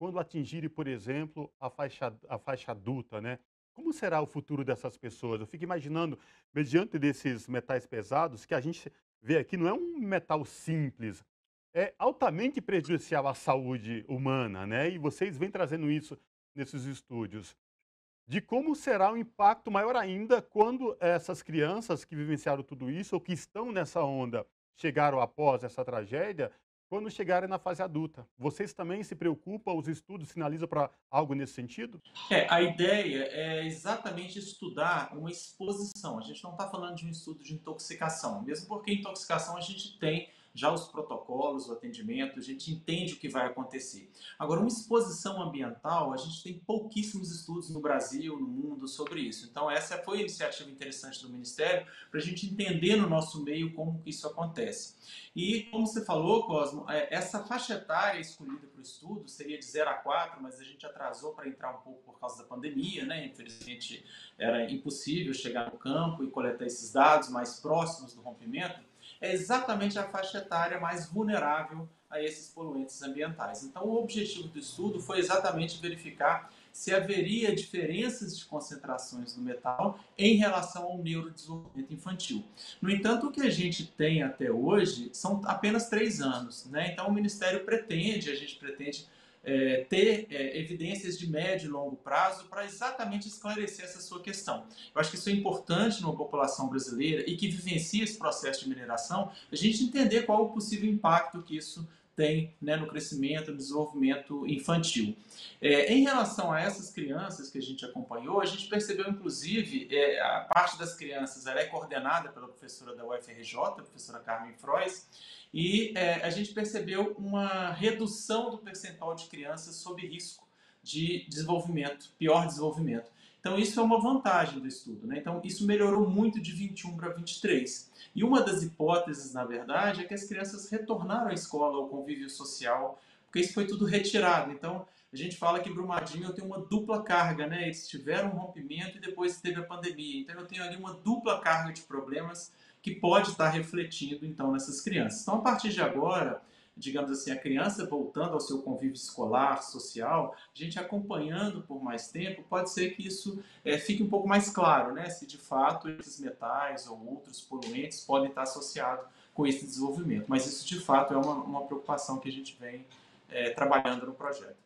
quando atingirem, por exemplo, a faixa adulta, né? Como será o futuro dessas pessoas? Eu fico imaginando, mediante desses metais pesados, que a gente vê aqui, não é um metal simples, é altamente prejudicial à saúde humana, né? E vocês vêm trazendo isso nesses estúdios. De como será o impacto maior ainda quando essas crianças que vivenciaram tudo isso ou que estão nessa onda, chegaram após essa tragédia, quando chegarem na fase adulta. Vocês também se preocupam, os estudos sinalizam para algo nesse sentido? A ideia é exatamente estudar uma exposição. A gente não está falando de um estudo de intoxicação, mesmo porque intoxicação a gente tem já os protocolos, o atendimento, a gente entende o que vai acontecer. Agora, uma exposição ambiental, a gente tem pouquíssimos estudos no Brasil, no mundo, sobre isso. Então, essa foi a iniciativa interessante do Ministério para a gente entender no nosso meio como que isso acontece. E, como você falou, Cosmo, essa faixa etária escolhida para o estudo seria de 0 a 4, mas a gente atrasou para entrar um pouco por causa da pandemia, né? Infelizmente, era impossível chegar no campo e coletar esses dados mais próximos do rompimento. É exatamente a faixa etária mais vulnerável a esses poluentes ambientais. Então, o objetivo do estudo foi exatamente verificar se haveria diferenças de concentrações do metal em relação ao neurodesenvolvimento infantil. No entanto, o que a gente tem até hoje são apenas 3 anos, né? Então, o Ministério pretende, a gente pretende ter evidências de médio e longo prazo para exatamente esclarecer essa sua questão. Eu acho que isso é importante numa população brasileira e que vivencia esse processo de mineração, a gente entender qual o possível impacto que isso tem, né, no crescimento, no desenvolvimento infantil. Em relação a essas crianças que a gente acompanhou, a gente percebeu, inclusive, a parte das crianças ela é coordenada pela professora da UFRJ, a professora Carmen Frois, e a gente percebeu uma redução do percentual de crianças sob risco de desenvolvimento, pior desenvolvimento. Então, isso é uma vantagem do estudo, né? Então, isso melhorou muito de 21 para 23. E uma das hipóteses, na verdade, é que as crianças retornaram à escola, ao convívio social, porque isso foi tudo retirado. Então, a gente fala que Brumadinho tem uma dupla carga, né? Eles tiveram um rompimento e depois teve a pandemia. Então, eu tenho ali uma dupla carga de problemas que pode estar refletindo, então, nessas crianças. Então, a partir de agora, digamos assim, a criança voltando ao seu convívio escolar, social, a gente acompanhando por mais tempo, pode ser que isso fique um pouco mais claro, né? Se de fato esses metais ou outros poluentes podem estar associados com esse desenvolvimento. Mas isso de fato é uma preocupação que a gente vem trabalhando no projeto.